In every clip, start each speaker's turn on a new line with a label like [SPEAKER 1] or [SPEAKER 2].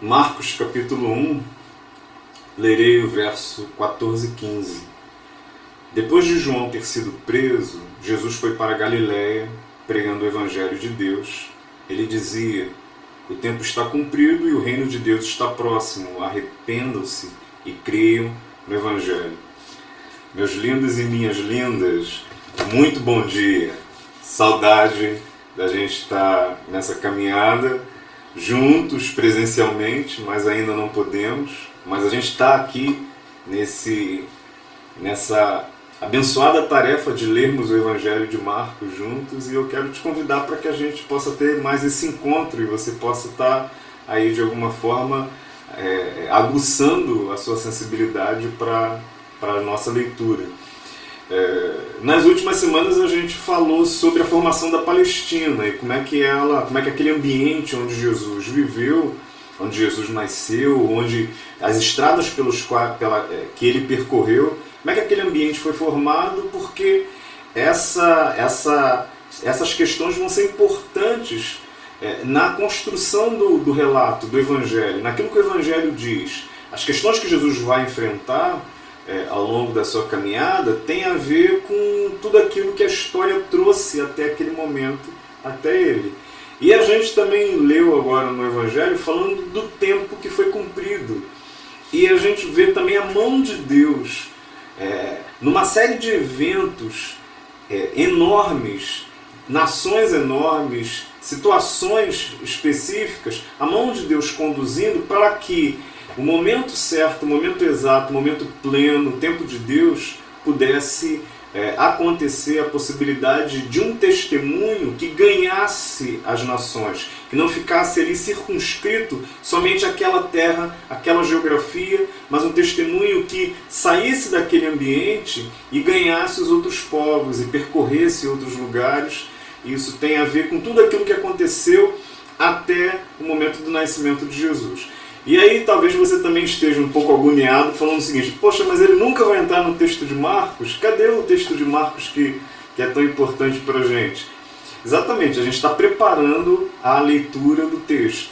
[SPEAKER 1] Marcos capítulo 1, lerei o verso 14 e 15. Depois de João ter sido preso, Jesus foi para Galiléia, pregando o Evangelho de Deus. Ele dizia: o tempo está cumprido e o reino de Deus está próximo. Arrependam-se e creiam no Evangelho. Meus lindos e minhas lindas, muito bom dia. Saudade da gente estar nessa caminhada juntos presencialmente, mas ainda não podemos. Mas a gente está aqui nessa abençoada tarefa de lermos o Evangelho de Marcos juntos, e eu quero te convidar para que a gente possa ter mais esse encontro e você possa estar aí de alguma forma aguçando a sua sensibilidade para a nossa leitura. Nas últimas semanas a gente falou sobre a formação da Palestina e como é que aquele ambiente onde Jesus viveu, onde Jesus nasceu, onde as estradas que ele percorreu, como é que aquele ambiente foi formado, porque essas questões vão ser importantes na construção do relato, do Evangelho, naquilo que o Evangelho diz. As questões que Jesus vai enfrentar ao longo da sua caminhada tem a ver com tudo aquilo que a história trouxe até aquele momento, até ele. E a gente também leu agora no Evangelho falando do tempo que foi cumprido. E a gente vê também a mão de Deus numa série de eventos enormes, nações enormes, situações específicas, a mão de Deus conduzindo para que o momento certo, o momento exato, o momento pleno, o tempo de Deus pudesse acontecer, a possibilidade de um testemunho que ganhasse as nações, que não ficasse ali circunscrito somente àquela terra, àquela geografia, mas um testemunho que saísse daquele ambiente e ganhasse os outros povos e percorresse outros lugares. Isso tem a ver com tudo aquilo que aconteceu até o momento do nascimento de Jesus. E aí talvez você também esteja um pouco agoniado, falando o seguinte: poxa, mas ele nunca vai entrar no texto de Marcos? Cadê o texto de Marcos que é tão importante para a gente? Exatamente, a gente está preparando a leitura do texto.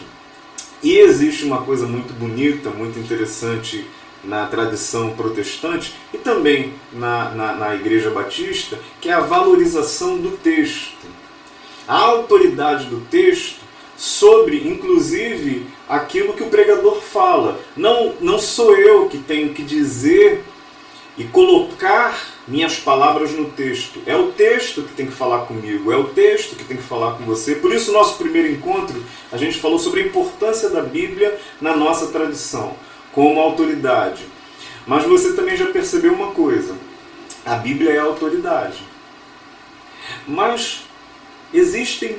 [SPEAKER 1] E existe uma coisa muito bonita, muito interessante na tradição protestante e também na Igreja Batista, que é a valorização do texto. A autoridade do texto sobre, inclusive, aquilo que o pregador fala. Não sou eu que tenho que dizer e colocar minhas palavras no texto. É o texto que tem que falar comigo, é o texto que tem que falar com você. Por isso, no nosso primeiro encontro, a gente falou sobre a importância da Bíblia na nossa tradição, como autoridade. Mas você também já percebeu uma coisa: a Bíblia é a autoridade. Mas existem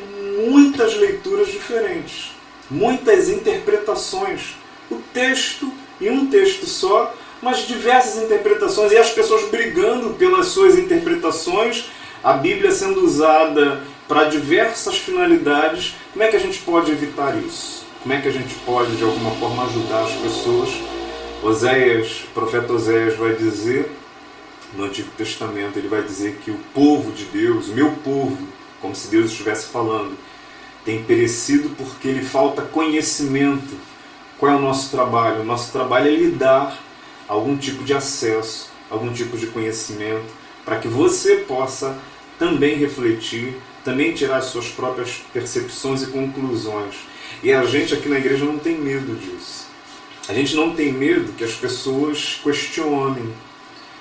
[SPEAKER 1] muitas leituras diferentes, muitas interpretações. O texto, e um texto só, mas diversas interpretações, e as pessoas brigando pelas suas interpretações, a Bíblia sendo usada para diversas finalidades. Como é que a gente pode evitar isso? Como é que a gente pode, de alguma forma, ajudar as pessoas? Oséias, o profeta Oséias vai dizer, no Antigo Testamento, ele vai dizer que o povo de Deus, o meu povo, como se Deus estivesse falando, tem perecido porque lhe falta conhecimento. Qual é o nosso trabalho? O nosso trabalho é lhe dar algum tipo de acesso, algum tipo de conhecimento, para que você possa também refletir, também tirar as suas próprias percepções e conclusões. E a gente aqui na igreja não tem medo disso. A gente não tem medo que as pessoas questionem.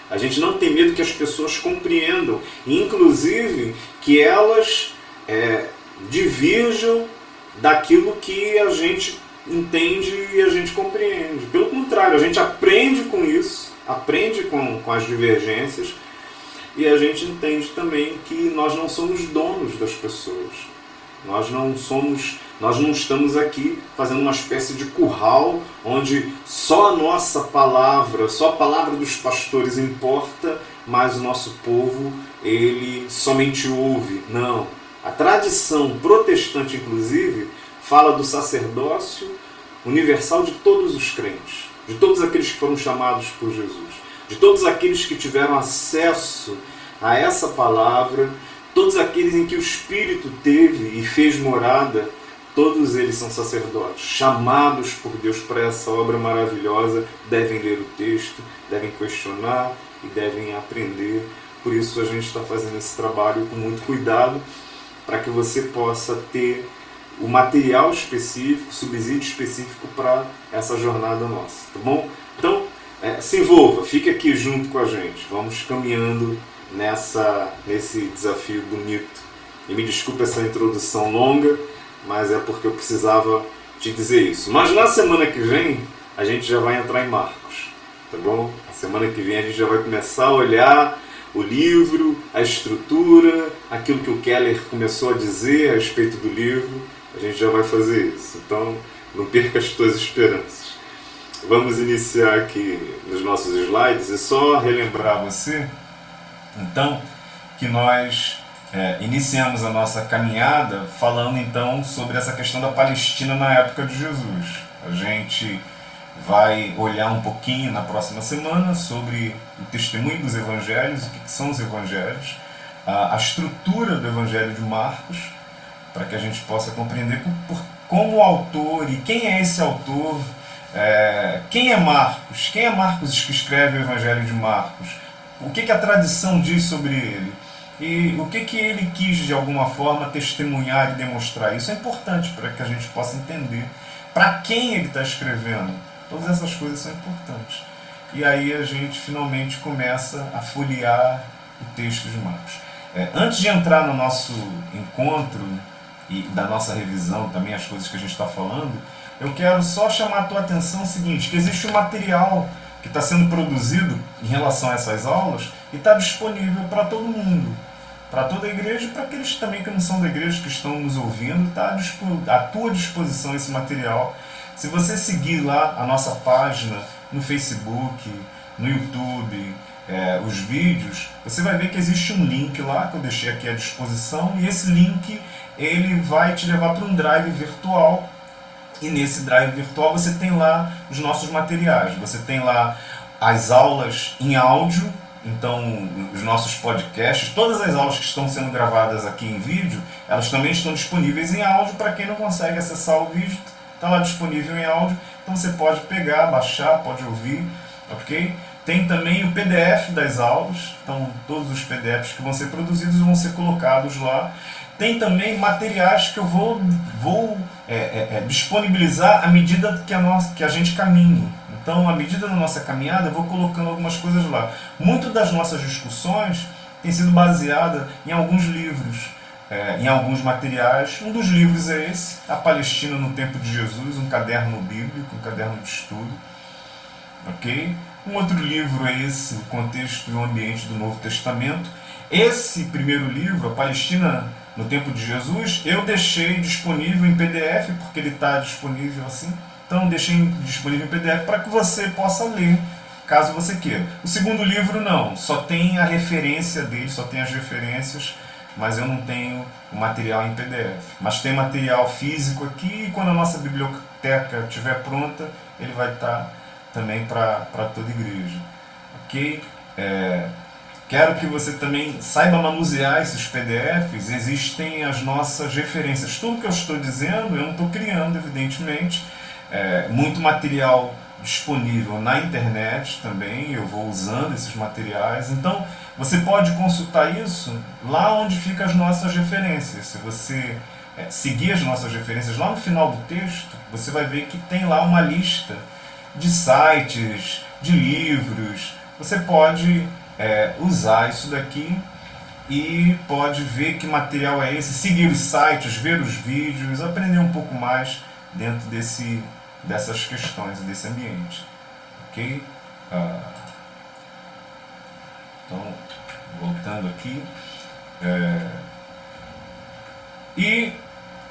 [SPEAKER 1] A gente não tem medo que as pessoas compreendam, inclusive que elas divirjam daquilo que a gente entende e a gente compreende. Pelo contrário, a gente aprende com isso, aprende com as divergências, e a gente entende também que nós não somos donos das pessoas. Nós não estamos aqui fazendo uma espécie de curral onde só a nossa palavra, só a palavra dos pastores importa, mas o nosso povo, ele somente ouve. Não. A tradição protestante, inclusive, fala do sacerdócio universal de todos os crentes, de todos aqueles que foram chamados por Jesus, de todos aqueles que tiveram acesso a essa palavra, todos aqueles em que o Espírito teve e fez morada, Todos eles são sacerdotes, chamados por Deus para essa obra maravilhosa, devem ler o texto, devem questionar e devem aprender. Por isso a gente está fazendo esse trabalho com muito cuidado, para que você possa ter o material específico, subsídio específico para essa jornada nossa, tá bom? Então, se envolva, fique aqui junto com a gente, vamos caminhando nesse desafio bonito. E me desculpe essa introdução longa, mas é porque eu precisava te dizer isso. Mas na semana que vem, a gente já vai entrar em Marcos, tá bom? Semana que vem a gente já vai começar a olhar o livro, a estrutura, aquilo que o Keller começou a dizer a respeito do livro. A gente já vai fazer isso, então não perca as tuas esperanças. Vamos iniciar aqui nos nossos slides e só relembrar você, então, que nós iniciamos a nossa caminhada falando então sobre essa questão da Palestina na época de Jesus. A gente vai olhar um pouquinho na próxima semana sobre o testemunho dos evangelhos, o que são os evangelhos, a estrutura do evangelho de Marcos, para que a gente possa compreender como o autor e quem é esse autor, quem é Marcos que escreve o evangelho de Marcos, o que a tradição diz sobre ele, e o que ele quis de alguma forma testemunhar e demonstrar. Isso é importante para que a gente possa entender para quem ele está escrevendo. Todas essas coisas são importantes. E aí a gente finalmente começa a folhear o texto de Marcos. Antes de entrar no nosso encontro e da nossa revisão, também as coisas que a gente está falando, eu quero só chamar a tua atenção o seguinte, que existe um material que está sendo produzido em relação a essas aulas e está disponível para todo mundo, para toda a igreja e para aqueles também que não são da igreja, que estão nos ouvindo. Está à tua disposição esse material. Se você seguir lá a nossa página no Facebook, no YouTube, os vídeos, você vai ver que existe um link lá que eu deixei aqui à disposição, e esse link ele vai te levar para um drive virtual, e nesse drive virtual você tem lá os nossos materiais, você tem lá as aulas em áudio, então os nossos podcasts, todas as aulas que estão sendo gravadas aqui em vídeo, elas também estão disponíveis em áudio para quem não consegue acessar o vídeo. Está lá disponível em áudio, então você pode pegar, baixar, pode ouvir, ok? Tem também o PDF das aulas, então todos os PDFs que vão ser produzidos vão ser colocados lá. Tem também materiais que eu vou disponibilizar à medida que a gente caminhe. Então, à medida da nossa caminhada, eu vou colocando algumas coisas lá. Muito das nossas discussões tem sido baseada em alguns livros, em alguns materiais. Um dos livros é esse, A Palestina no Tempo de Jesus, um caderno bíblico, um caderno de estudo. Ok? Um outro livro é esse, O Contexto e o Ambiente do Novo Testamento. Esse primeiro livro, A Palestina no Tempo de Jesus, eu deixei disponível em PDF, porque ele está disponível assim. Então deixei disponível em PDF para que você possa ler, caso você queira. O segundo livro não, só tem a referência dele, só tem as referências, mas eu não tenho o material em PDF. Mas tem material físico aqui, e quando a nossa biblioteca estiver pronta, ele vai estar também para toda a igreja. Ok? Quero que você também saiba manusear esses PDFs. Existem as nossas referências. Tudo que eu estou dizendo, eu não estou criando, evidentemente. Muito material disponível na internet também, eu vou usando esses materiais. Então, você pode consultar isso lá onde ficam as nossas referências. Se você seguir as nossas referências lá no final do texto, você vai ver que tem lá uma lista de sites, de livros. Você pode usar isso daqui e pode ver que material é esse, seguir os sites, ver os vídeos, aprender um pouco mais dentro dessas questões, desse ambiente. Ok? Então, voltando aqui. E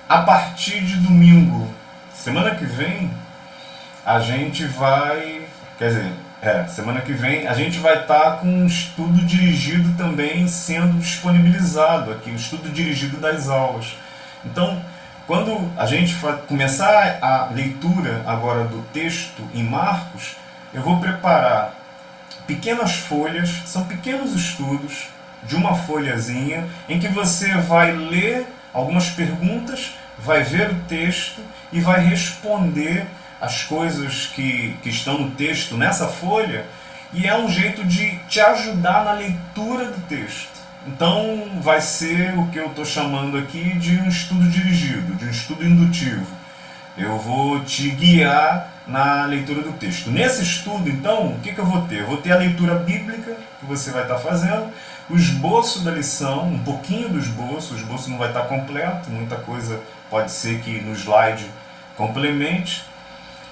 [SPEAKER 1] a partir de domingo, semana que vem, a gente vai... Quer dizer, semana que vem a gente vai estar com um estudo dirigido também sendo disponibilizado aqui, um estudo dirigido das aulas. Então, quando a gente começar a leitura agora do texto em Marcos, eu vou preparar pequenas folhas, são pequenos estudos de uma folhazinha, em que você vai ler algumas perguntas
[SPEAKER 2] vai ver o texto e vai responder as coisas que estão no texto nessa folha, e é um jeito de te ajudar na leitura do texto. Então vai ser o que eu estou chamando aqui de um estudo dirigido, de um estudo indutivo. Eu vou te guiar na leitura do texto. Nesse estudo, então, o que eu vou ter? Eu vou ter a leitura bíblica, que você vai estar fazendo, o esboço da lição, um pouquinho do esboço. O esboço não vai estar completo, muita coisa pode ser que no slide complemente.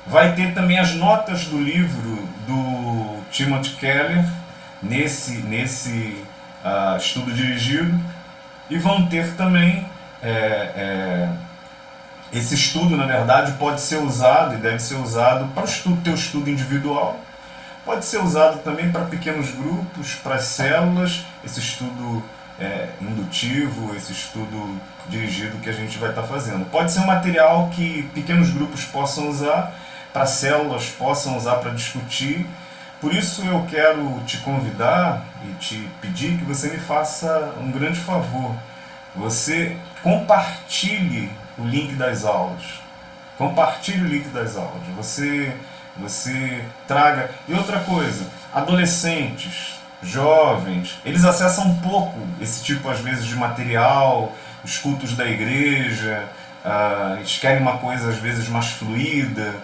[SPEAKER 2] Vai ter também as notas do livro do Timothy Keller, nesse estudo dirigido, e vão ter também esse estudo, na verdade, pode ser usado e deve ser usado para o teu estudo individual, pode ser usado também para pequenos grupos, para as células, esse estudo indutivo, esse estudo dirigido que a gente vai estar fazendo. Pode ser um material que pequenos grupos possam usar, para células possam usar para discutir. Por isso eu quero te convidar e te pedir que você me faça um grande favor. Você compartilhe o link das aulas. Compartilhe o link das aulas. Você traga... E outra coisa, adolescentes, jovens, eles acessam um pouco esse tipo, às vezes, de material, os cultos da igreja, eles querem uma coisa, às vezes, mais fluida.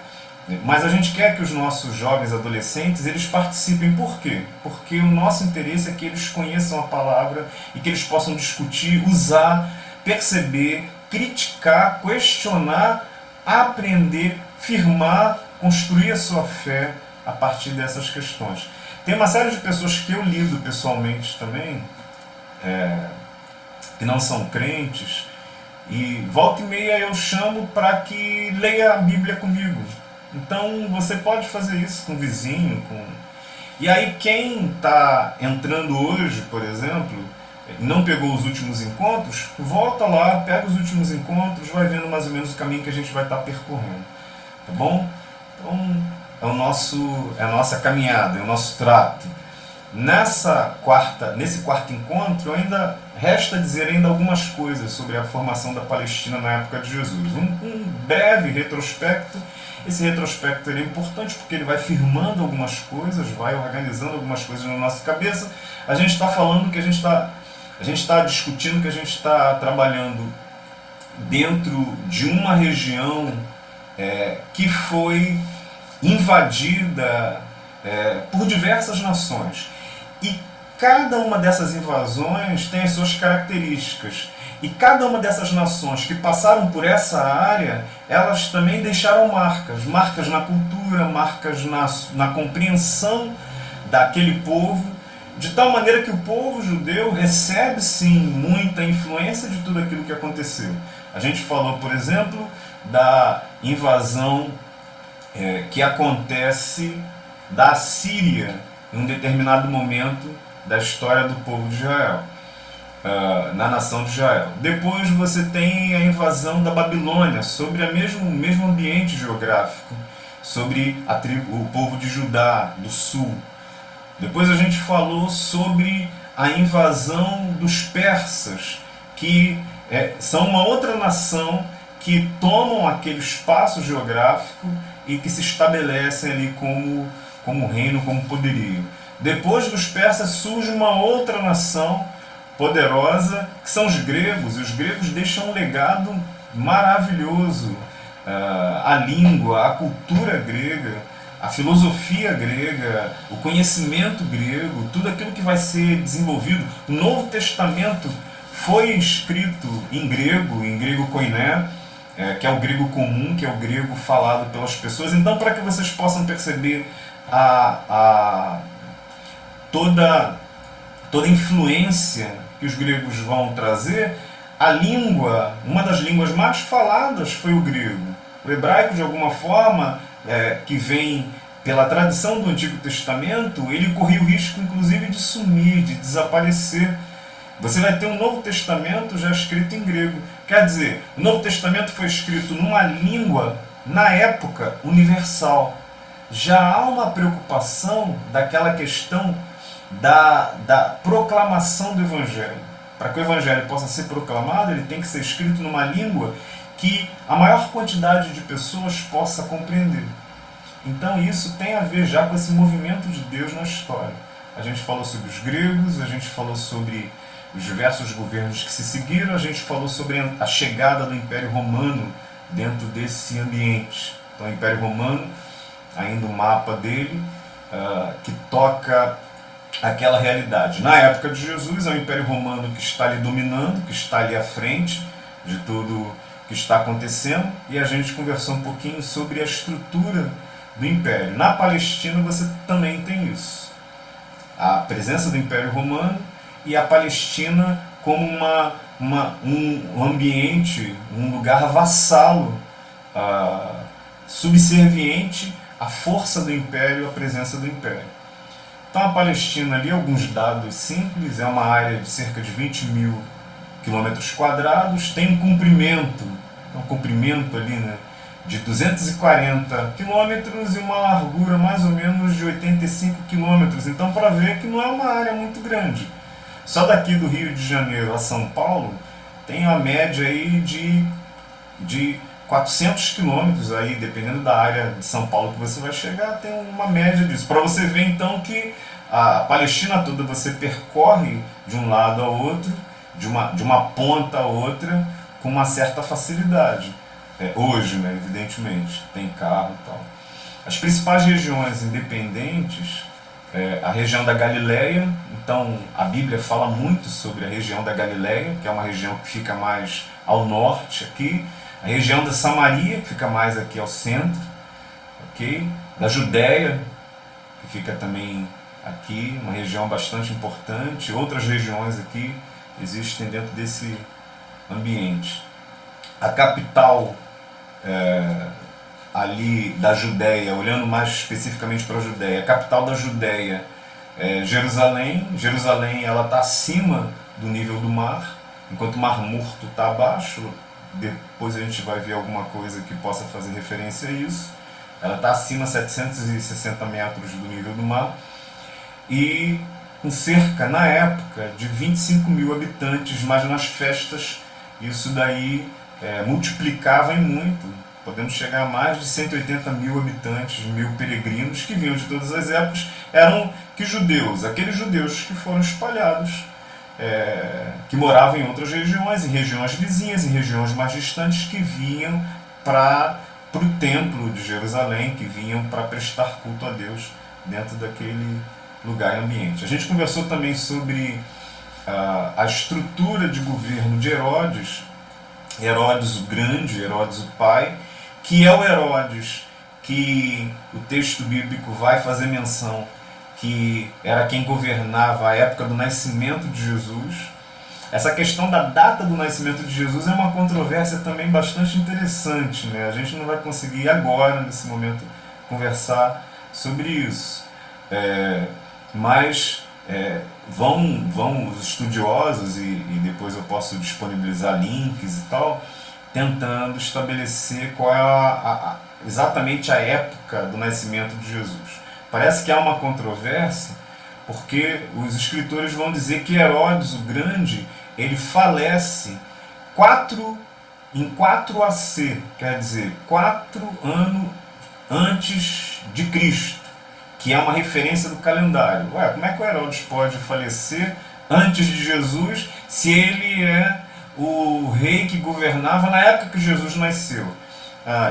[SPEAKER 2] Mas a gente quer que os nossos jovens adolescentes eles participem. Por quê? Porque o nosso interesse é que eles conheçam a palavra e que eles possam discutir, usar, perceber, criticar, questionar, aprender, firmar, construir a sua fé a partir dessas questões. Tem uma série de pessoas que eu lido pessoalmente também, que não são crentes, e volta e meia eu chamo para que leia a Bíblia comigo. Então você pode fazer isso com o vizinho. E aí quem está entrando hoje, por exemplo, não pegou os últimos encontros, volta lá, pega os últimos encontros, vai vendo mais ou menos o caminho que a gente vai estar percorrendo. Tá bom? Então é a nossa caminhada, é o nosso trato. Nesse quarto encontro, ainda resta dizer ainda algumas coisas sobre a formação da Palestina na época de Jesus. Um breve retrospecto. Esse retrospecto é importante porque ele vai firmando algumas coisas, vai organizando algumas coisas na nossa cabeça. A gente está falando que a gente está discutindo, que a gente está trabalhando dentro de uma região que foi invadida por diversas nações. E cada uma dessas invasões tem as suas características. E cada uma dessas nações que passaram por essa área, elas também deixaram marcas na cultura, marcas na compreensão daquele povo, de tal maneira que o povo judeu recebe sim muita influência de tudo aquilo que aconteceu. A gente falou, por exemplo, da invasão que acontece da Síria em um determinado momento da história do povo de Israel. Na nação de Israel. Depois você tem a invasão da Babilônia sobre o mesmo ambiente geográfico, sobre o povo de Judá, do sul. Depois a gente falou sobre a invasão dos persas, que são uma outra nação que tomam aquele espaço geográfico e que se estabelecem ali como reino, como poderio. Depois dos persas surge uma outra nação poderosa, que são os gregos, e os gregos deixam um legado maravilhoso. A língua, a cultura grega, a filosofia grega, o conhecimento grego, tudo aquilo que vai ser desenvolvido. O Novo Testamento foi escrito em grego koiné, que é o grego comum, que é o grego falado pelas pessoas. Então, para que vocês possam perceber toda a influência que os gregos vão trazer, a língua, uma das línguas mais faladas foi o grego. O hebraico, de alguma forma, que vem pela tradição do Antigo Testamento, ele corria o risco, inclusive, de sumir, de desaparecer. Você vai ter um Novo Testamento já escrito em grego. Quer dizer, o Novo Testamento foi escrito numa língua, na época, universal. Já há uma preocupação daquela questão da proclamação do Evangelho. Para que o Evangelho possa ser proclamado, ele tem que ser escrito numa língua que a maior quantidade de pessoas possa compreender. Então isso tem a ver já com esse movimento de Deus na história. A gente falou sobre os gregos, a gente falou sobre os diversos governos que se seguiram, a gente falou sobre a chegada do Império Romano dentro desse ambiente. Então o Império Romano, ainda o mapa dele, que toca aquela realidade. Na época de Jesus é o Império Romano que está ali dominando, que está ali à frente de tudo que está acontecendo, e a gente conversou um pouquinho sobre a estrutura do Império. Na Palestina você também tem isso. A presença do Império Romano e a Palestina como um ambiente, um lugar vassalo, subserviente à força do Império, à presença do Império. Então a Palestina ali, alguns dados simples, é uma área de cerca de 20 mil quilômetros quadrados, tem um comprimento ali, né, de 240 quilômetros e uma largura mais ou menos de 85 quilômetros. Então, para ver que não é uma área muito grande. Só daqui do Rio de Janeiro a São Paulo tem uma média aí de 400 quilômetros, aí, dependendo da área de São Paulo que você vai chegar, tem uma média disso. Para você ver então que a Palestina toda você percorre de um lado ao outro, de uma ponta a outra, com uma certa facilidade. Hoje, né, evidentemente, tem carro e tal. As principais regiões independentes, a região da Galileia, então a Bíblia fala muito sobre a região da Galileia, que é uma região que fica mais ao norte aqui, a região da Samaria, que fica mais aqui ao centro, okay? Da Judéia, que fica também aqui, uma região bastante importante, outras regiões aqui existem dentro desse ambiente. A capital ali da Judéia, olhando mais especificamente para a Judéia, a capital da Judéia é Jerusalém. Jerusalém ela está acima do nível do mar, enquanto o Mar Morto está abaixo. Depois a gente vai ver alguma coisa que possa fazer referência a isso. Ela está acima, 760 metros do nível do mar, e com cerca, na época, de 25 mil habitantes, mas nas festas isso daí multiplicava em muito, podendo chegar a mais de 180 mil habitantes, mil peregrinos que vinham de todas as épocas. Eram aqueles judeus que foram espalhados, que moravam em outras regiões, em regiões vizinhas, em regiões mais distantes, que vinham para o templo de Jerusalém, que vinham para prestar culto a Deus dentro daquele lugar e ambiente. A gente conversou também sobre a estrutura de governo de Herodes o Grande, Herodes o Pai, que é o Herodes que o texto bíblico vai fazer menção que era quem governava a época do nascimento de Jesus. Essa questão da data do nascimento de Jesus é uma controvérsia também bastante interessante, né? A gente não vai conseguir agora, nesse momento, conversar sobre isso. Mas vão os estudiosos, e depois eu posso disponibilizar links e tal, tentando estabelecer qual é exatamente a época do nascimento de Jesus. Parece que há uma controvérsia, porque os escritores vão dizer que Herodes o Grande ele falece em 4 AC, quer dizer, 4 anos antes de Cristo, que é uma referência do calendário. Como é que o Herodes pode falecer antes de Jesus se ele é o rei que governava na época que Jesus nasceu?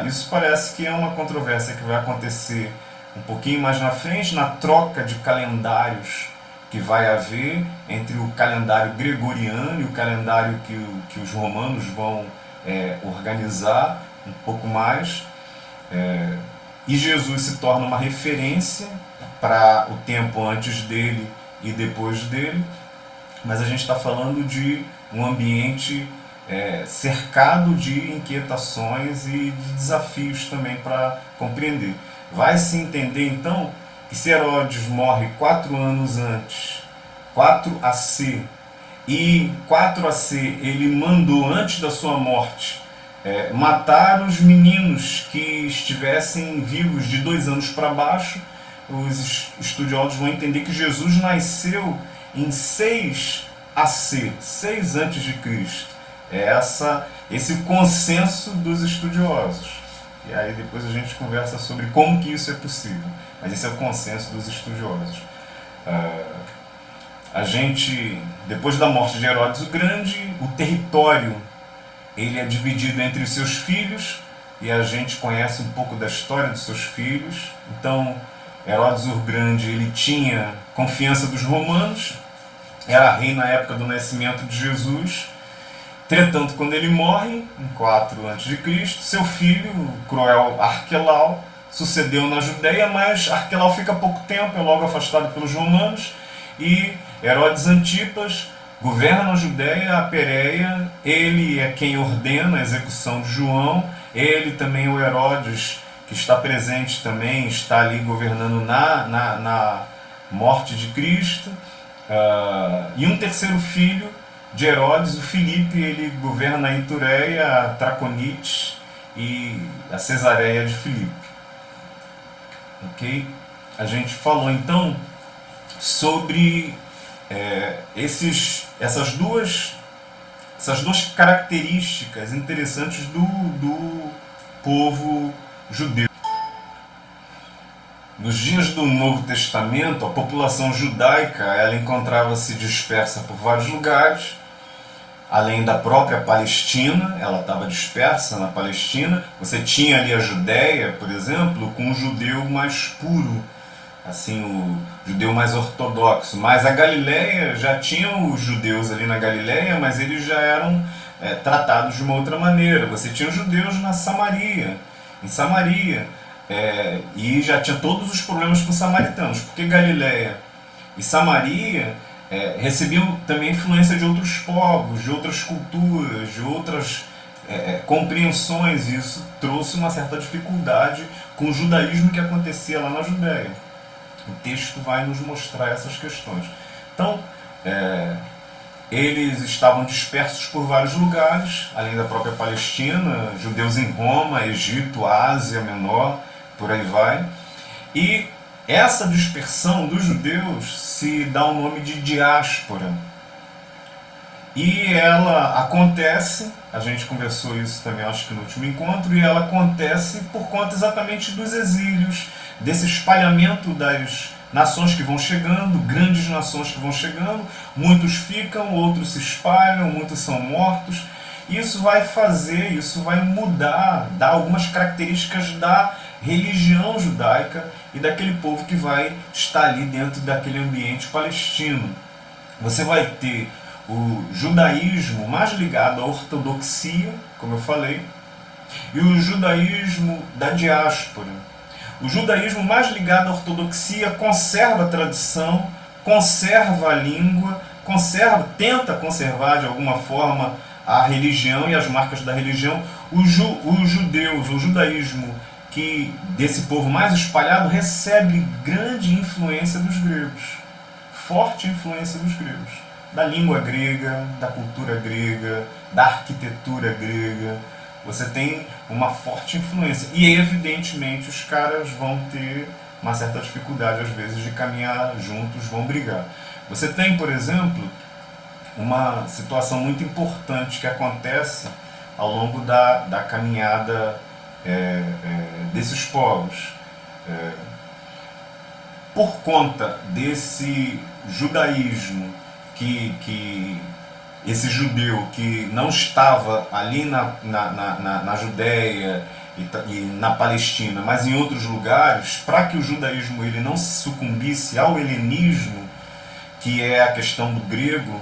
[SPEAKER 2] Isso parece que é uma controvérsia que vai acontecer um pouquinho mais na frente, na troca de calendários que vai haver entre o calendário gregoriano e o calendário que os romanos vão organizar um pouco mais. E Jesus se torna uma referência para o tempo antes dele e depois dele, mas a gente está falando de um ambiente cercado de inquietações e de desafios também para compreender. Vai se entender então que se Herodes morre 4 anos antes, 4 AC, e 4 AC ele mandou antes da sua morte matar os meninos que estivessem vivos de 2 anos para baixo, os estudiosos vão entender que Jesus nasceu em 6 AC, 6 antes de Cristo. Essa esse consenso dos estudiosos. E aí depois a gente conversa sobre como que isso é possível. Mas esse é o consenso dos estudiosos. A gente, depois da morte de Herodes o Grande, o território ele é dividido entre os seus filhos, e a gente conhece um pouco da história dos seus filhos. Então, Herodes o Grande ele tinha confiança dos romanos, era rei na época do nascimento de Jesus. Entretanto, quando ele morre, em 4 a.C., seu filho, o cruel Arquelau, sucedeu na Judéia, mas Arquelau fica pouco tempo, é logo afastado pelos romanos, e Herodes Antipas governa a Judéia, a Pérea, ele é quem ordena a execução de João, ele também, o Herodes, que está presente também, está ali governando na morte de Cristo, e um terceiro filho de Herodes, o Filipe, ele governa a Itureia, a Traconites e a Cesareia de Filipe. Ok? A gente falou então sobre essas duas características interessantes do povo judeu. Nos dias do Novo Testamento, a população judaica ela encontrava-se dispersa por vários lugares, além da própria Palestina, ela estava dispersa na Palestina. Você tinha ali a Judéia, por exemplo, com o judeu mais puro, assim, o judeu mais ortodoxo. Mas a Galileia já tinha os judeus ali na Galileia, mas eles já eram tratados de uma outra maneira. Você tinha os judeus na Samaria, em Samaria, e já tinha todos os problemas com os samaritanos, porque Galileia e Samaria recebiam também influência de outros povos, de outras culturas, de outras compreensões, e isso trouxe uma certa dificuldade com o judaísmo que acontecia lá na Judéia. O texto vai nos mostrar essas questões. Então, eles estavam dispersos por vários lugares, além da própria Palestina, judeus em Roma, Egito, Ásia Menor, por aí vai. E essa dispersão dos judeus se dá o nome de diáspora. E ela acontece, a gente conversou isso também acho que no último encontro, e ela acontece por conta exatamente dos exílios, desse espalhamento das nações que vão chegando, grandes nações que vão chegando, muitos ficam, outros se espalham, muitos são mortos. Isso vai mudar, dar algumas características da religião judaica e daquele povo que vai estar ali dentro daquele ambiente palestino. Você vai ter o judaísmo mais ligado à ortodoxia, como eu falei, e o judaísmo da diáspora. O judaísmo mais ligado à ortodoxia conserva a tradição, conserva a língua, tenta conservar de alguma forma a religião e as marcas da religião. Os judeus, o judaísmo desse povo mais espalhado recebe grande influência dos gregos, forte influência dos gregos, da língua grega, da cultura grega, da arquitetura grega. Você tem uma forte influência e evidentemente os caras vão ter uma certa dificuldade às vezes de caminhar juntos, vão brigar. Você tem, por exemplo, uma situação muito importante que acontece ao longo da caminhada desses povos. Por conta desse judaísmo, esse judeu que não estava ali na Judéia e na Palestina, mas em outros lugares, para que o judaísmo ele não se sucumbisse ao helenismo, que é a questão do grego,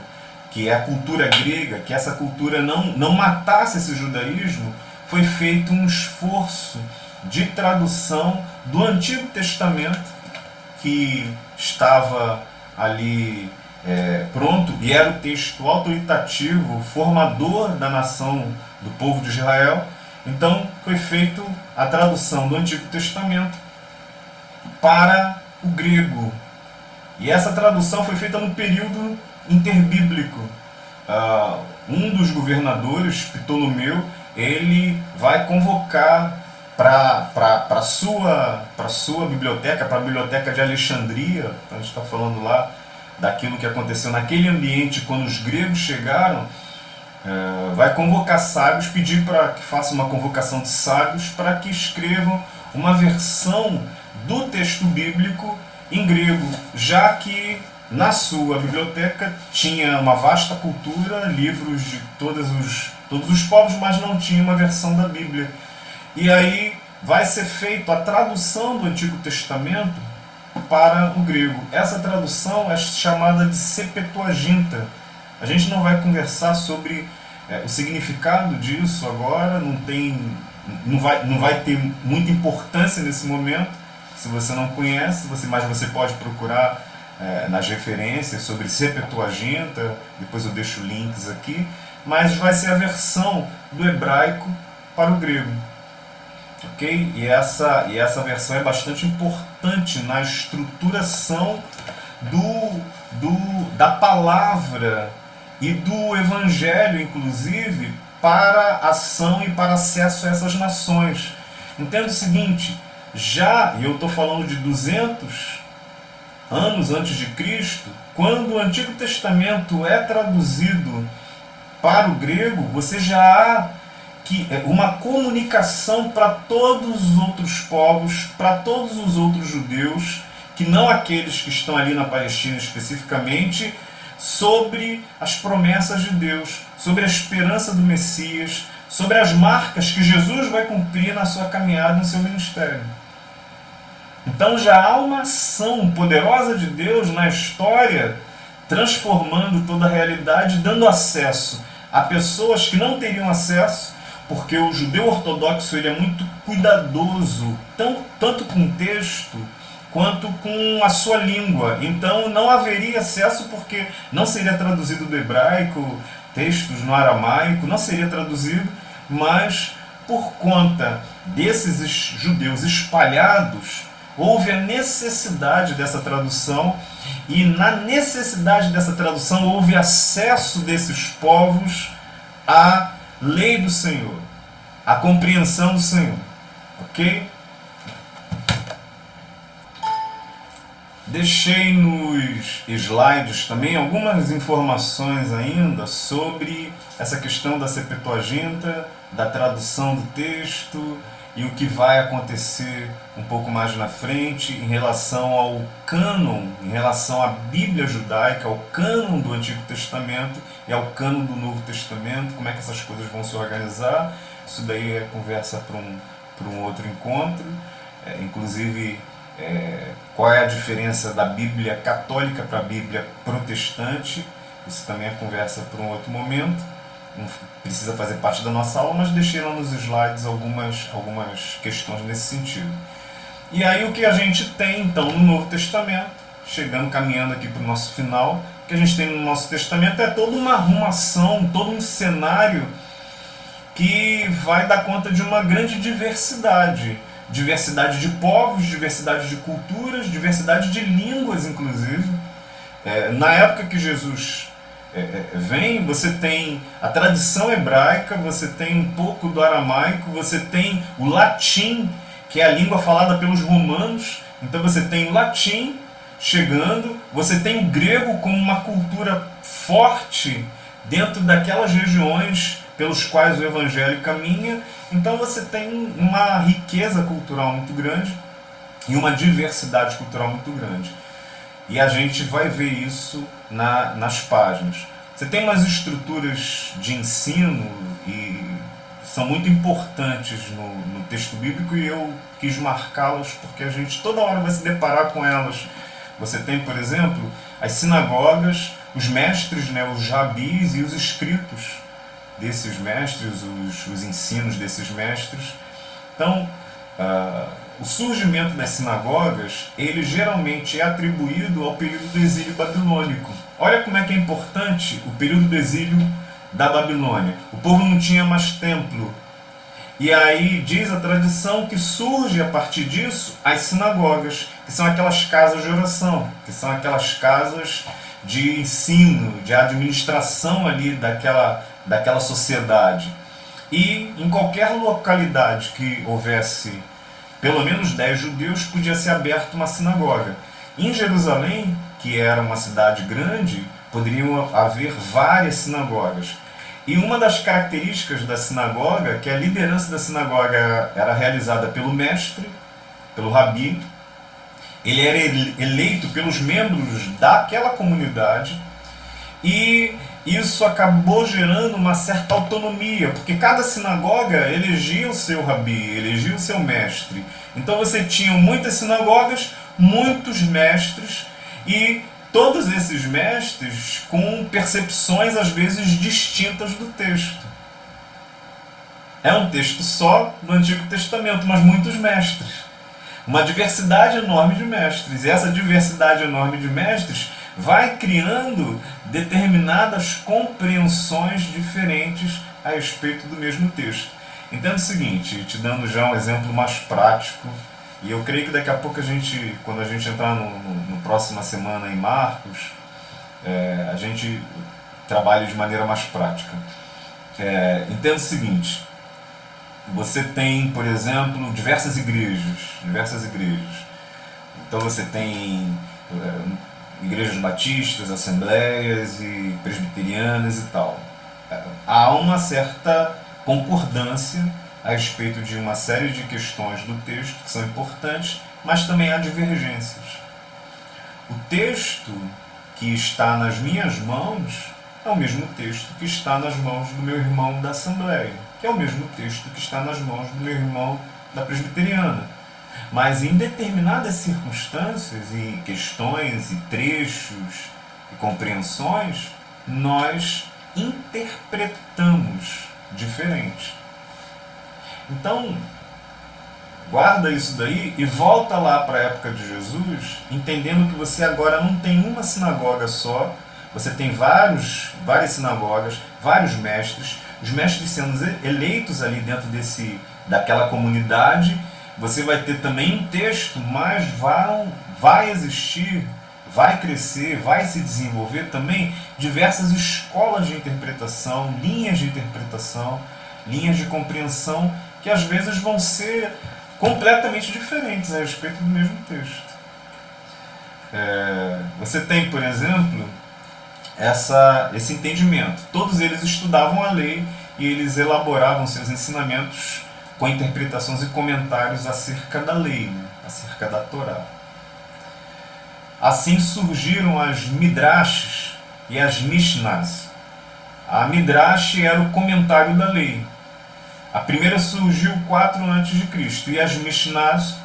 [SPEAKER 2] que é a cultura grega, que essa cultura não matasse esse judaísmo, foi feito um esforço de tradução do Antigo Testamento, que estava ali pronto, e era o texto autoritativo, formador da nação do povo de Israel. Então foi feita a tradução do Antigo Testamento para o grego. E essa tradução foi feita no período interbíblico. Um dos governadores, Ptolomeu, ele vai convocar para a sua biblioteca, para a biblioteca de Alexandria, a gente está falando lá daquilo que aconteceu naquele ambiente quando os gregos chegaram, vai convocar sábios, pedir para que faça uma convocação de sábios para que escrevam uma versão do texto bíblico em grego, já que na sua biblioteca tinha uma vasta cultura, livros de todos os povos, mas não tinha uma versão da Bíblia. E aí vai ser feita a tradução do Antigo Testamento para o grego. Essa tradução é chamada de Septuaginta. A gente não vai conversar sobre o significado disso agora, não vai ter muita importância nesse momento, se você não conhece, mas você pode procurar nas referências sobre Septuaginta, depois eu deixo links aqui, mas vai ser a versão do hebraico para o grego. Okay? E essa versão é bastante importante na estruturação da palavra e do evangelho, inclusive, para ação e para acesso a essas nações. Entenda o seguinte, e eu estou falando de 200 anos antes de Cristo, quando o Antigo Testamento é traduzido para o grego, você já há uma comunicação para todos os outros povos, para todos os outros judeus, que não aqueles que estão ali na Palestina especificamente, sobre as promessas de Deus, sobre a esperança do Messias, sobre as marcas que Jesus vai cumprir na sua caminhada, no seu ministério. Então já há uma ação poderosa de Deus na história, transformando toda a realidade, dando acesso a pessoas que não teriam acesso, porque o judeu ortodoxo ele é muito cuidadoso, tanto com o texto quanto com a sua língua. Então não haveria acesso porque não seria traduzido do hebraico, textos no aramaico, não seria traduzido, mas por conta desses judeus espalhados, houve a necessidade dessa tradução, e na necessidade dessa tradução houve acesso desses povos à lei do Senhor, à compreensão do Senhor. Ok? Deixei nos slides também algumas informações ainda sobre essa questão da Septuaginta, da tradução do texto e o que vai acontecer um pouco mais na frente em relação ao cânon, em relação à Bíblia judaica, ao cânon do Antigo Testamento e ao cânon do Novo Testamento, como é que essas coisas vão se organizar. Isso daí é conversa para um outro encontro. Inclusive, qual é a diferença da Bíblia católica para a Bíblia protestante. Isso também é conversa para um outro momento. Não precisa fazer parte da nossa aula, mas deixei lá nos slides algumas questões nesse sentido. E aí o que a gente tem então no Novo Testamento, caminhando aqui para o nosso final, o que a gente tem no nosso Testamento é toda uma arrumação, todo um cenário que vai dar conta de uma grande diversidade. Diversidade de povos, diversidade de culturas, diversidade de línguas, inclusive. Na época que Jesus vem, você tem a tradição hebraica, você tem um pouco do aramaico, você tem o latim, que é a língua falada pelos romanos. Então você tem o latim chegando, você tem o grego como uma cultura forte dentro daquelas regiões pelos quais o evangelho caminha. Então você tem uma riqueza cultural muito grande e uma diversidade cultural muito grande. E a gente vai ver isso nas páginas. Você tem umas estruturas de ensino e são muito importantes no texto bíblico, e eu quis marcá-las porque a gente toda hora vai se deparar com elas. Você tem, por exemplo, as sinagogas, os mestres, os rabis e os escritos desses mestres, os ensinos desses mestres. Então, o surgimento das sinagogas, ele geralmente é atribuído ao período do exílio babilônico. Olha como é que é importante o período do exílio da Babilônia. O povo não tinha mais templo. E aí diz a tradição que surge a partir disso as sinagogas, que são aquelas casas de oração, que são aquelas casas de ensino, de administração ali daquela sociedade. E em qualquer localidade que houvesse pelo menos 10 judeus, podia ser aberta uma sinagoga. Em Jerusalém, que era uma cidade grande, poderiam haver várias sinagogas. E uma das características da sinagoga é que a liderança da sinagoga era realizada pelo mestre, pelo rabi. Ele era eleito pelos membros daquela comunidade, e isso acabou gerando uma certa autonomia, porque cada sinagoga elegia o seu rabi, elegia o seu mestre. Então você tinha muitas sinagogas, muitos mestres, e todos esses mestres com percepções às vezes distintas do texto. É um texto só do Antigo Testamento, mas muitos mestres. Uma diversidade enorme de mestres. E essa diversidade enorme de mestres vai criando determinadas compreensões diferentes a respeito do mesmo texto. Entenda o seguinte, te dando já um exemplo mais prático, e eu creio que daqui a pouco quando a gente entrar no próxima semana em Marcos, a gente trabalha de maneira mais prática. Entenda o seguinte, você tem, por exemplo, diversas igrejas. Então você tem igrejas batistas, assembleias e presbiterianas e tal. Há uma certa concordância a respeito de uma série de questões do texto que são importantes, mas também há divergências. O texto que está nas minhas mãos é o mesmo texto que está nas mãos do meu irmão da Assembleia, que é o mesmo texto que está nas mãos do meu irmão da Presbiteriana. Mas em determinadas circunstâncias e questões e trechos e compreensões, nós interpretamos diferente. Então, guarda isso daí e volta lá para a época de Jesus, entendendo que você agora não tem uma sinagoga só, você tem várias sinagogas, vários mestres, os mestres sendo eleitos ali dentro daquela comunidade. Você vai ter também um texto, mas vai existir, vai crescer, vai se desenvolver também diversas escolas de interpretação, linhas de compreensão, que às vezes vão ser completamente diferentes a respeito do mesmo texto. Você tem, por exemplo, esse entendimento. Todos eles estudavam a lei e eles elaboravam seus ensinamentos com interpretações e comentários acerca da lei, acerca da Torá. Assim surgiram as Midrashes e as Mishnahs. A Midrash era o comentário da lei. A primeira surgiu 4 a.C. e as Mishnahs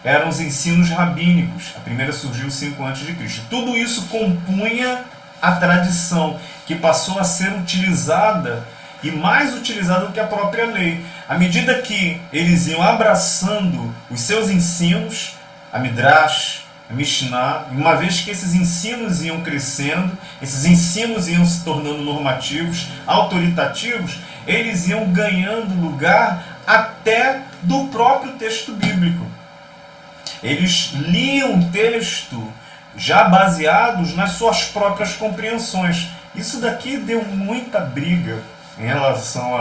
[SPEAKER 2] eram os ensinos rabínicos. A primeira surgiu 5 a.C. Tudo isso compunha a tradição, que passou a ser utilizada e mais utilizada do que a própria lei. À medida que eles iam abraçando os seus ensinos, a Midrash, a Mishnah, uma vez que esses ensinos iam crescendo, esses ensinos iam se tornando normativos, autoritativos, eles iam ganhando lugar até do próprio texto bíblico. Eles liam o texto já baseados nas suas próprias compreensões. Isso daqui deu muita briga em relação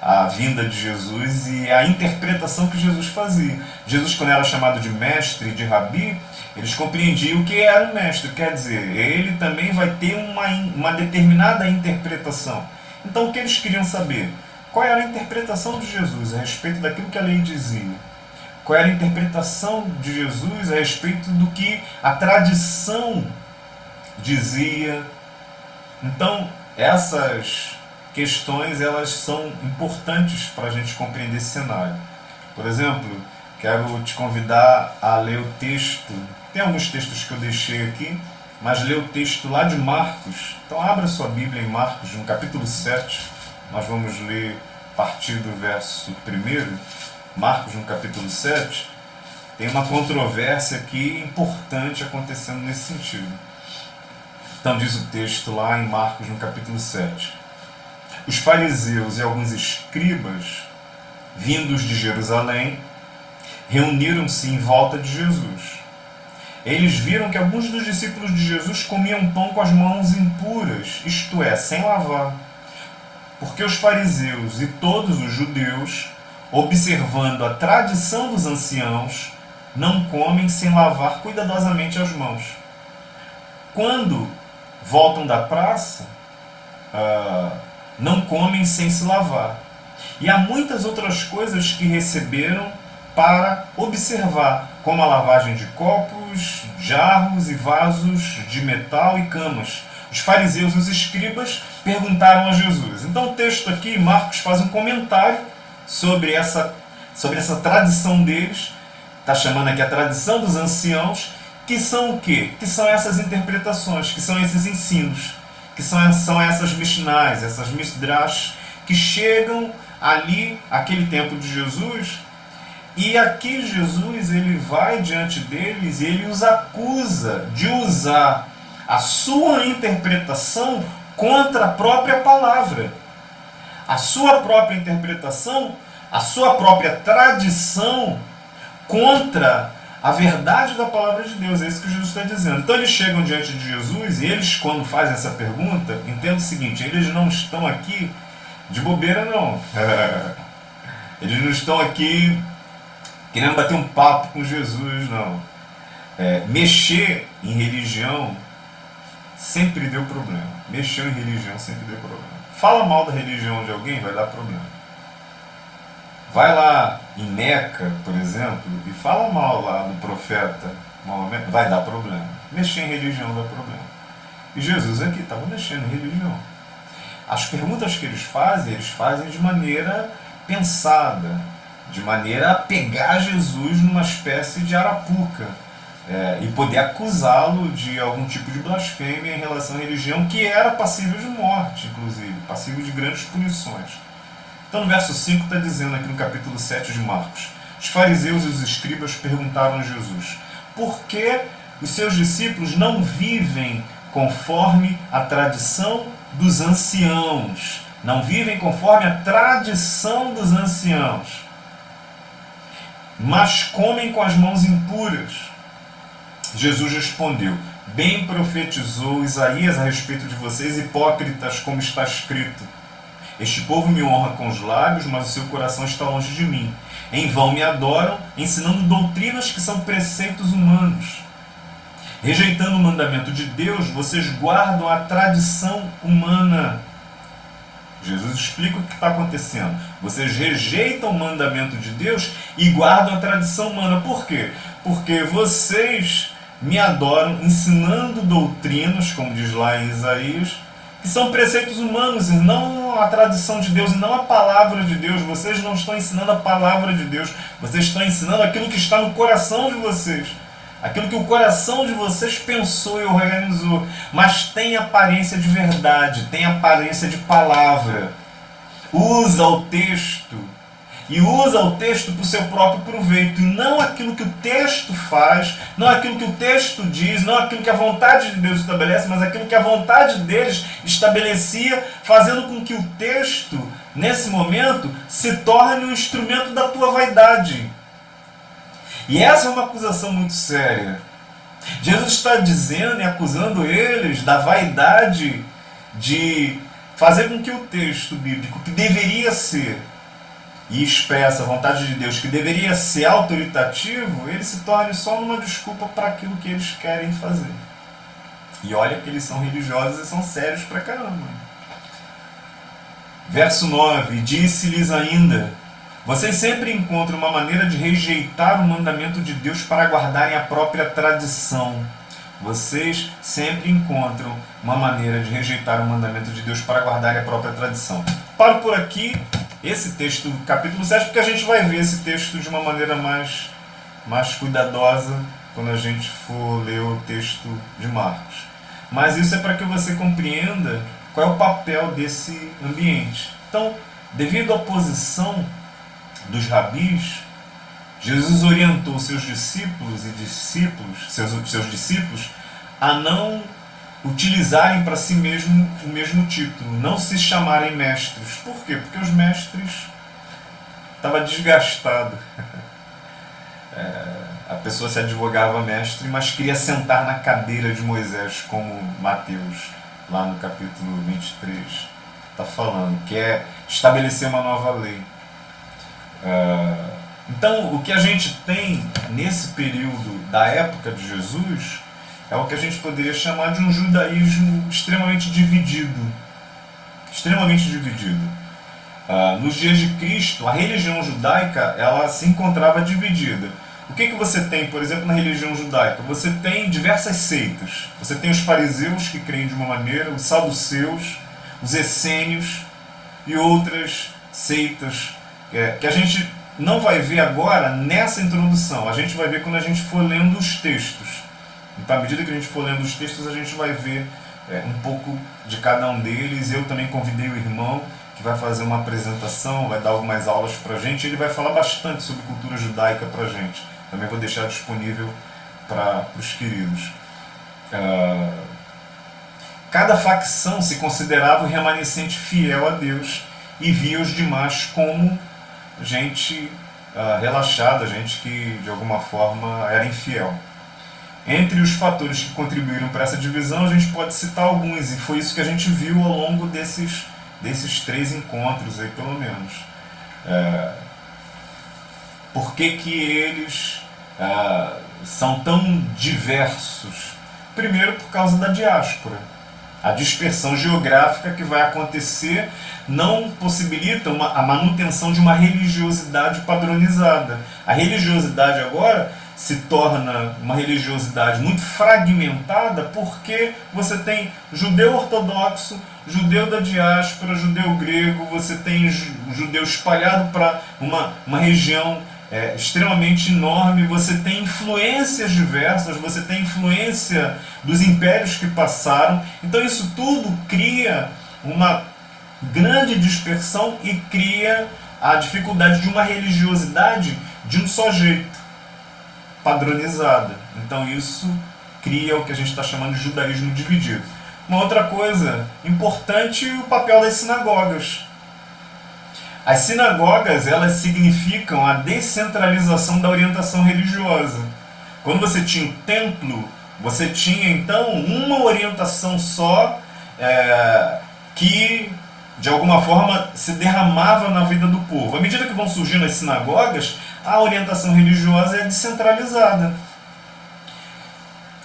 [SPEAKER 2] à vinda de Jesus e à interpretação que Jesus fazia. Jesus, quando era chamado de mestre, de rabi, eles compreendiam o que era o mestre, quer dizer, ele também vai ter uma determinada interpretação. Então o que eles queriam saber? Qual era a interpretação de Jesus a respeito daquilo que a lei dizia? Qual era a interpretação de Jesus a respeito do que a tradição dizia? Então, essas questões elas são importantes para a gente compreender esse cenário. Por exemplo, quero te convidar a ler o texto. Tem alguns textos que eu deixei aqui, mas lê o texto lá de Marcos. Então abra sua Bíblia em Marcos, no capítulo 7. Nós vamos ler a partir do verso 1. Marcos, no capítulo 7, tem uma controvérsia aqui importante acontecendo nesse sentido. Então diz o texto lá em Marcos, no capítulo 7. Os fariseus e alguns escribas, vindos de Jerusalém, reuniram-se em volta de Jesus. Eles viram que alguns dos discípulos de Jesus comiam pão com as mãos impuras, isto é, sem lavar. Porque os fariseus e todos os judeus, observando a tradição dos anciãos, não comem sem lavar cuidadosamente as mãos. Quando voltam da praça, não comem sem se lavar. E há muitas outras coisas que receberam para observar, como a lavagem de copos, jarros e vasos de metal e camas. Os fariseus e os escribas perguntaram a Jesus. Então o texto aqui, Marcos faz um comentário sobre essa tradição deles, está chamando aqui a tradição dos anciãos, que são o quê? Que são essas interpretações, que são esses ensinos, que são essas mishnais, essas midrash, que chegam ali, aquele tempo de Jesus, e aqui Jesus ele vai diante deles e ele os acusa de usar a sua interpretação contra a própria palavra. A sua própria interpretação, a sua própria tradição contra a verdade da palavra de Deus. É isso que Jesus está dizendo. Então eles chegam diante de Jesus e eles, quando fazem essa pergunta, entendem o seguinte: eles não estão aqui de bobeira, não. Eles não estão aqui querendo bater um papo com Jesus, não. Mexer em religião sempre deu problema. Mexer em religião sempre deu problema. Fala mal da religião de alguém, vai dar problema. Vai lá em Meca, por exemplo, e fala mal lá do profeta Maomé, vai dar problema. Mexer em religião dá problema. E Jesus aqui estava mexendo em religião. As perguntas que eles fazem de maneira pensada, de maneira a pegar Jesus numa espécie de arapuca, e poder acusá-lo de algum tipo de blasfêmia em relação à religião, que era passível de morte, inclusive, passível de grandes punições. Então no verso 5 está dizendo aqui no capítulo 7 de Marcos: os fariseus e os escribas perguntaram a Jesus: por que os seus discípulos não vivem conforme a tradição dos anciãos? Não vivem conforme a tradição dos anciãos, mas comem com as mãos impuras. Jesus respondeu: bem profetizou Isaías a respeito de vocês, hipócritas, como está escrito: este povo me honra com os lábios, mas o seu coração está longe de mim. Em vão me adoram, ensinando doutrinas que são preceitos humanos. Rejeitando o mandamento de Deus, vocês guardam a tradição humana. Jesus explica o que está acontecendo. Vocês rejeitam o mandamento de Deus e guardam a tradição humana. Por quê? Porque vocês me adoram ensinando doutrinas, como diz lá em Isaías, que são preceitos humanos e não a tradição de Deus, e não a palavra de Deus. Vocês não estão ensinando a palavra de Deus, vocês estão ensinando aquilo que está no coração de vocês, aquilo que o coração de vocês pensou e organizou, mas tem aparência de verdade, tem aparência de palavra. Usa o texto, e usa o texto para o seu próprio proveito, e não aquilo que o texto faz, não aquilo que o texto diz, não aquilo que a vontade de Deus estabelece, mas aquilo que a vontade deles estabelecia, fazendo com que o texto, nesse momento, se torne um instrumento da tua vaidade. E essa é uma acusação muito séria. Jesus está dizendo e acusando eles da vaidade de fazer com que o texto bíblico, que deveria ser e expressa a vontade de Deus, que deveria ser autoritativo, ele se torne só uma desculpa para aquilo que eles querem fazer. E olha que eles são religiosos e são sérios pra caramba. Verso 9: disse-lhes ainda: vocês sempre encontram uma maneira de rejeitar o mandamento de Deus para guardarem a própria tradição. Vocês sempre encontram uma maneira de rejeitar o mandamento de Deus para guardarem a própria tradição. Paro por aqui esse texto do capítulo 7, porque a gente vai ver esse texto de uma maneira mais cuidadosa quando a gente for ler o texto de Marcos. Mas isso é para que você compreenda qual é o papel desse ambiente. Então, devido à posição dos rabis, Jesus orientou seus discípulos a não utilizarem para si mesmo o mesmo título, não se chamarem mestres. Por quê? Porque os mestres estavam desgastados. A pessoa se advogava mestre, mas queria sentar na cadeira de Moisés, como Mateus, lá no capítulo 23, está falando, quer estabelecer uma nova lei. Então, o que a gente tem nesse período da época de Jesus é o que a gente poderia chamar de um judaísmo extremamente dividido. extremamente dividido. Nos dias de Cristo, a religião judaica ela se encontrava dividida. O que você tem, por exemplo, na religião judaica? Você tem diversas seitas. Você tem os fariseus, que creem de uma maneira, os saduceus, os essênios e outras seitas que a gente não vai ver agora nessa introdução. A gente vai ver quando a gente for lendo os textos. Então, à medida que a gente for lendo os textos, a gente vai ver um pouco de cada um deles. Eu também convidei o irmão que vai fazer uma apresentação, vai dar algumas aulas para a gente. Ele vai falar bastante sobre cultura judaica para a gente. Também vou deixar disponível para os queridos. Cada facção se considerava o remanescente fiel a Deus e via os demais como gente relaxada, gente que de alguma forma era infiel. Entre os fatores que contribuíram para essa divisão, a gente pode citar alguns, e foi isso que a gente viu ao longo desses 3 encontros, aí, pelo menos. Por que eles são tão diversos? Primeiro, por causa da diáspora. A dispersão geográfica que vai acontecer não possibilita a manutenção de uma religiosidade padronizada. A religiosidade agora se torna uma religiosidade muito fragmentada porque você tem judeu ortodoxo, judeu da diáspora, judeu grego, você tem judeu espalhado para uma região extremamente enorme, você tem influências diversas, você tem influência dos impérios que passaram. Então isso tudo cria uma grande dispersão e cria a dificuldade de uma religiosidade de um só jeito, padronizada. Então isso cria o que a gente está chamando de judaísmo dividido. Uma outra coisa importante é o papel das sinagogas. As sinagogas, elas significam a descentralização da orientação religiosa. Quando você tinha o templo, você tinha então uma orientação só que de alguma forma se derramava na vida do povo. À medida que vão surgindo as sinagogas, a orientação religiosa é descentralizada.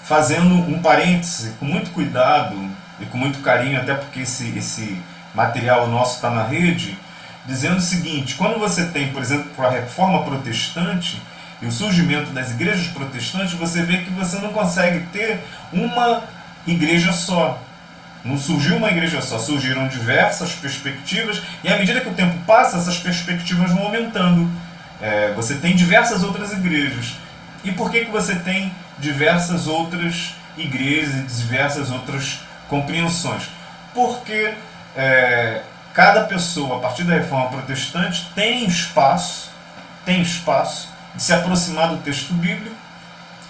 [SPEAKER 2] Fazendo um parêntese, com muito cuidado e com muito carinho, até porque esse material nosso está na rede, dizendo o seguinte: quando você tem, por exemplo, a reforma protestante e o surgimento das igrejas protestantes, você vê que você não consegue ter uma igreja só. Não surgiu uma igreja só, surgiram diversas perspectivas, e à medida que o tempo passa, essas perspectivas vão aumentando. Você tem diversas outras igrejas. E por que você tem diversas outras igrejas e diversas outras compreensões? Porque cada pessoa, a partir da reforma protestante, tem espaço de se aproximar do texto bíblico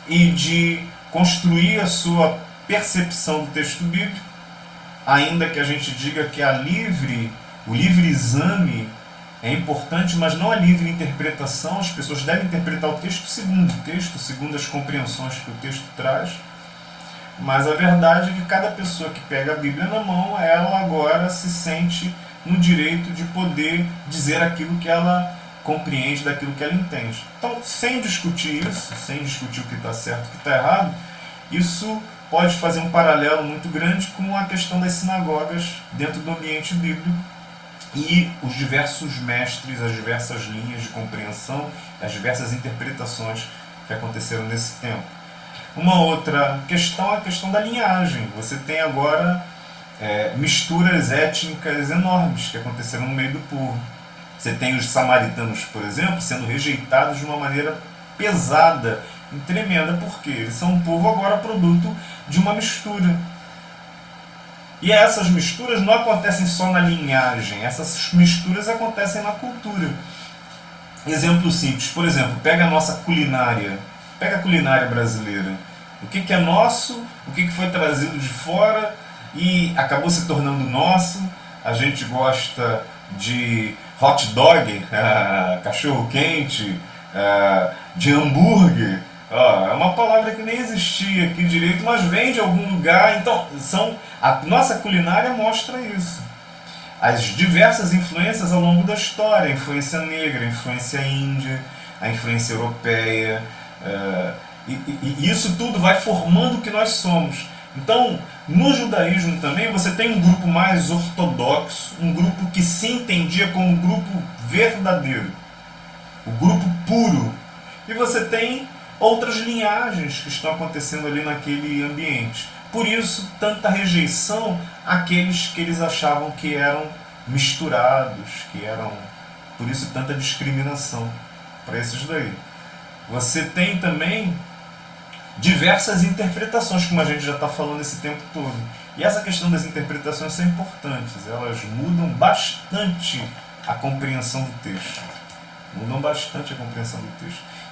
[SPEAKER 2] e de construir a sua percepção do texto bíblico, ainda que a gente diga que o livre exame é importante, mas não a livre interpretação. As pessoas devem interpretar o texto segundo as compreensões que o texto traz. Mas a verdade é que cada pessoa que pega a Bíblia na mão, ela agora se sente no direito de poder dizer aquilo que ela compreende, daquilo que ela entende. Então, sem discutir isso, sem discutir o que está certo e o que está errado, isso pode fazer um paralelo muito grande com a questão das sinagogas dentro do ambiente bíblico e os diversos mestres, as diversas linhas de compreensão, as diversas interpretações que aconteceram nesse tempo. Uma outra questão é a questão da linhagem. Você tem agora misturas étnicas enormes que aconteceram no meio do povo. Você tem os samaritanos, por exemplo, sendo rejeitados de uma maneira pesada e tremenda, porque eles são um povo agora produto de uma mistura. E essas misturas não acontecem só na linhagem, essas misturas acontecem na cultura. Exemplo simples, por exemplo, pega a nossa culinária, pega a culinária brasileira. O que é nosso, o que foi trazido de fora e acabou se tornando nosso. A gente gosta de hot dog, cachorro quente, de hambúrguer. É uma palavra que nem existia aqui direito, mas vem de algum lugar. Então, a nossa culinária mostra isso. As diversas influências ao longo da história, a influência negra, a influência índia, a influência europeia, e isso tudo vai formando o que nós somos. Então, No judaísmo também você tem um grupo mais ortodoxo, um grupo que se entendia como um grupo verdadeiro, o grupo puro. E você tem outras linhagens que estão acontecendo ali naquele ambiente. Por isso, tanta rejeição àqueles que eles achavam que eram misturados, por isso tanta discriminação para esses daí. Você tem também diversas interpretações, como a gente já está falando esse tempo todo. E essa questão das interpretações são importantes, elas mudam bastante a compreensão do texto.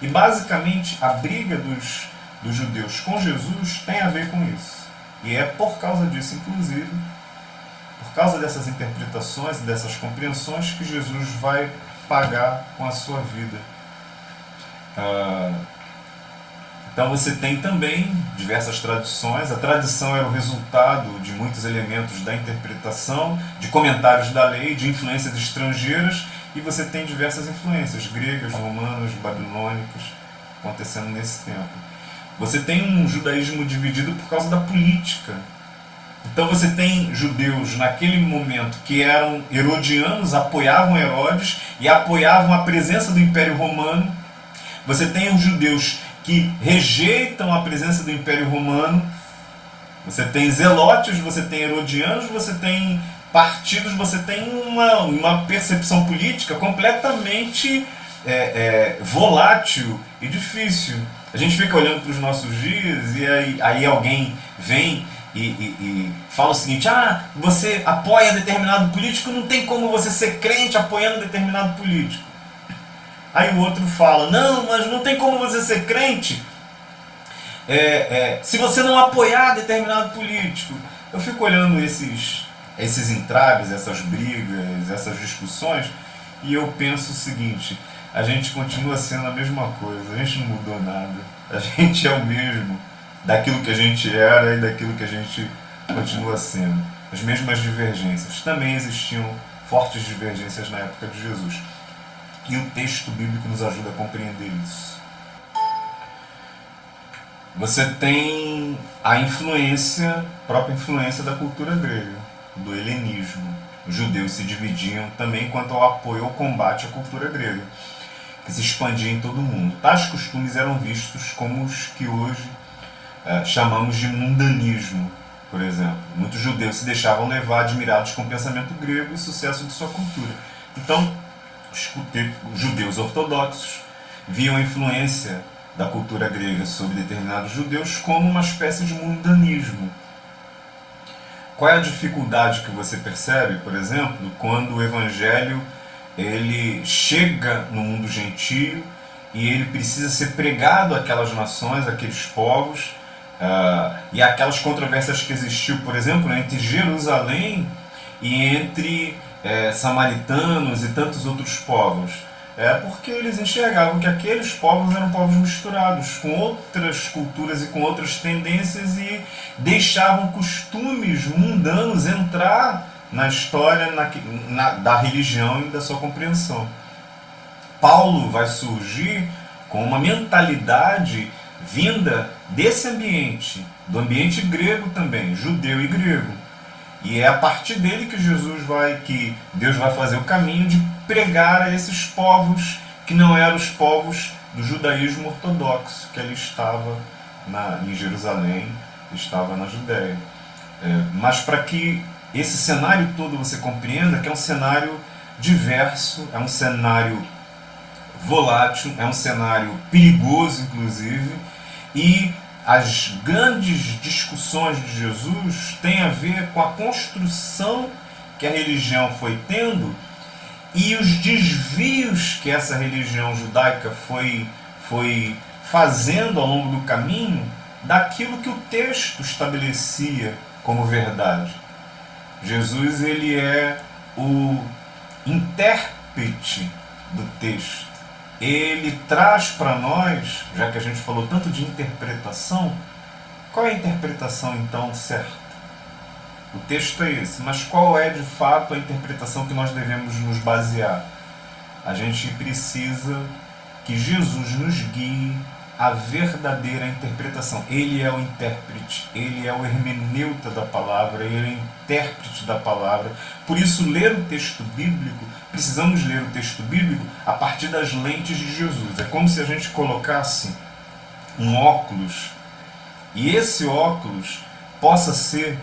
[SPEAKER 2] E basicamente a briga dos judeus com Jesus tem a ver com isso. E é por causa disso, inclusive, por causa dessas interpretações e dessas compreensões, que Jesus vai pagar com a sua vida. Então você tem também diversas tradições. A tradição era o resultado de muitos elementos da interpretação, de comentários da lei, de influências estrangeiras, e você tem diversas influências gregas, romanas, babilônicas acontecendo nesse tempo. Você tem um judaísmo dividido por causa da política. Então você tem judeus naquele momento que eram herodianos, apoiavam Herodes e apoiavam a presença do Império Romano. Você tem os judeus que rejeitam a presença do Império Romano. Você tem zelotes, você tem herodianos, você tem partidos, você tem uma percepção política completamente volátil e difícil. A gente fica olhando para os nossos dias e aí alguém vem e fala o seguinte: você apoia determinado político, não tem como você ser crente apoiando determinado político. Aí o outro fala: não, mas não tem como você ser crente se você não apoiar determinado político. Eu fico olhando esses entraves, essas brigas, essas discussões, e eu penso o seguinte: a gente continua sendo a mesma coisa, a gente não mudou nada, a gente é o mesmo daquilo que a gente era e daquilo que a gente continua sendo. As mesmas divergências. Também existiam fortes divergências na época de Jesus. E o texto bíblico nos ajuda a compreender isso. Você tem a própria influência da cultura grega, do helenismo. Os judeus se dividiam também quanto ao apoio ao combate à cultura grega, que se expandia em todo o mundo. Tais costumes eram vistos como os que hoje chamamos de mundanismo, por exemplo. Muitos judeus se deixavam levar, admirados com o pensamento grego e o sucesso de sua cultura. Então, os judeus ortodoxos viam a influência da cultura grega sobre determinados judeus como uma espécie de mundanismo. Qual é a dificuldade que você percebe, por exemplo, quando o Evangelho ele chega no mundo gentio e ele precisa ser pregado àquelas nações, àqueles povos, e aquelas controvérsias que existiu, por exemplo, entre Jerusalém e entre samaritanos e tantos outros povos? Porque eles enxergavam que aqueles povos eram povos misturados com outras culturas e com outras tendências e deixavam costumes mundanos entrar na história da religião e da sua compreensão. Paulo vai surgir com uma mentalidade vinda desse ambiente, do ambiente grego também, judeu e grego. E é a partir dele que Deus vai fazer o caminho de pregar a esses povos que não eram os povos do judaísmo ortodoxo, que ele estava em Jerusalém, estava na Judéia. Mas para que esse cenário todo você compreenda que é um cenário diverso, é um cenário volátil, é um cenário perigoso, inclusive, e as grandes discussões de Jesus têm a ver com a construção que a religião foi tendo e os desvios que essa religião judaica foi fazendo ao longo do caminho daquilo que o texto estabelecia como verdade. Jesus ele é o intérprete do texto. Ele traz para nós, já que a gente falou tanto de interpretação, qual é a interpretação então certa? O texto é esse, mas qual é de fato a interpretação que nós devemos nos basear? A gente precisa que Jesus nos guie a verdadeira interpretação. Ele é o intérprete, ele é o hermeneuta da palavra, ele é o intérprete da palavra. Por isso, ler o texto bíblico, precisamos ler o texto bíblico a partir das lentes de Jesus. É como se a gente colocasse um óculos, e esse óculos possa ser,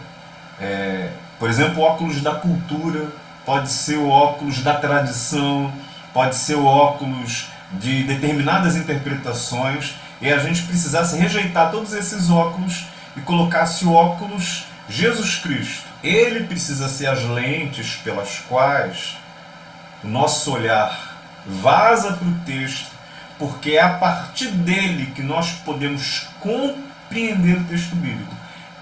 [SPEAKER 2] por exemplo, o óculos da cultura, pode ser o óculos da tradição, pode ser o óculos de determinadas interpretações, e a gente precisasse rejeitar todos esses óculos e colocasse o óculos Jesus Cristo. Ele precisa ser as lentes pelas quais o nosso olhar vaza para o texto, porque é a partir dele que nós podemos compreender o texto bíblico.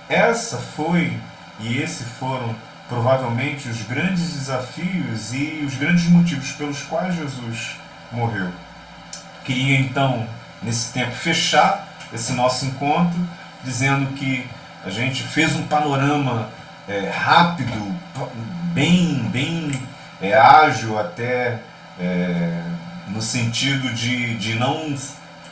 [SPEAKER 2] Essa foi e esses foram provavelmente os grandes desafios e os grandes motivos pelos quais Jesus morreu. Queria então, nesse tempo, fechar esse nosso encontro dizendo que a gente fez um panorama rápido, bem ágil até, no sentido de não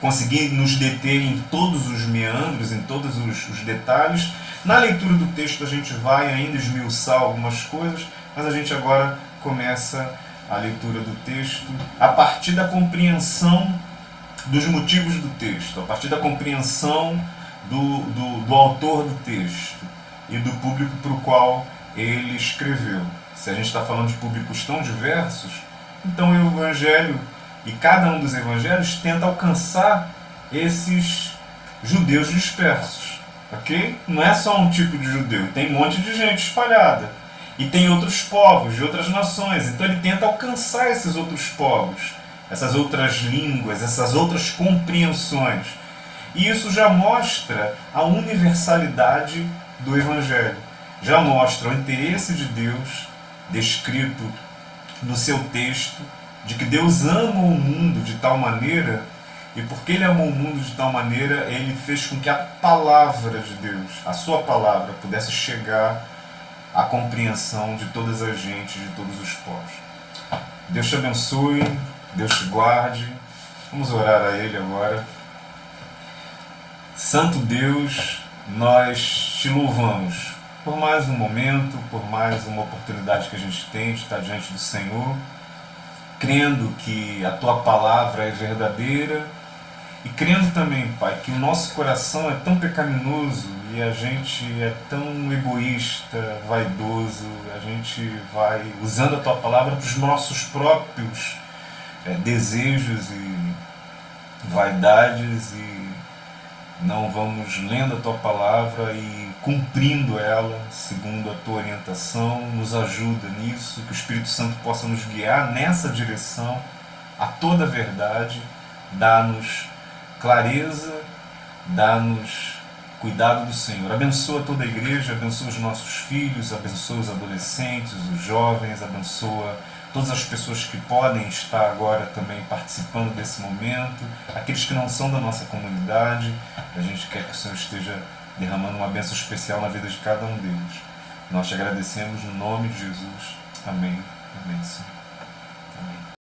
[SPEAKER 2] conseguir nos deter em todos os meandros, em todos os detalhes. Na leitura do texto a gente vai ainda esmiuçar algumas coisas, mas a gente agora começa a leitura do texto a partir da compreensão dos motivos do texto, a partir da compreensão do autor do texto e do público para o qual ele escreveu. Se a gente está falando de públicos tão diversos, então o Evangelho e cada um dos evangelhos tenta alcançar esses judeus dispersos, ok? Não é só um tipo de judeu, tem um monte de gente espalhada. E tem outros povos, de outras nações. Então ele tenta alcançar esses outros povos, essas outras línguas, essas outras compreensões. E isso já mostra a universalidade do Evangelho. Já mostra o interesse de Deus descrito no seu texto, de que Deus ama o mundo de tal maneira, e porque Ele amou o mundo de tal maneira, Ele fez com que a palavra de Deus, a sua palavra, pudesse chegar à compreensão de todas as gentes, de todos os povos. Deus te abençoe, Deus te guarde. Vamos orar a Ele agora. Santo Deus, nós te louvamos por mais um momento, por mais uma oportunidade que a gente tem de estar diante do Senhor, crendo que a Tua palavra é verdadeira e crendo também, Pai, que o nosso coração é tão pecaminoso e a gente é tão egoísta, vaidoso, a gente vai usando a Tua palavra para os nossos próprios desejos e vaidades e não vamos lendo a Tua palavra e cumprindo ela segundo a Tua orientação. Nos ajuda nisso, que o Espírito Santo possa nos guiar nessa direção a toda a verdade, dá-nos clareza, dá-nos cuidado do Senhor. Abençoa toda a igreja, abençoa os nossos filhos, abençoa os adolescentes, os jovens, abençoa todas as pessoas que podem estar agora também participando desse momento, aqueles que não são da nossa comunidade. A gente quer que o Senhor esteja derramando uma bênção especial na vida de cada um deles. Nós te agradecemos no nome de Jesus. Amém. Amém, Senhor.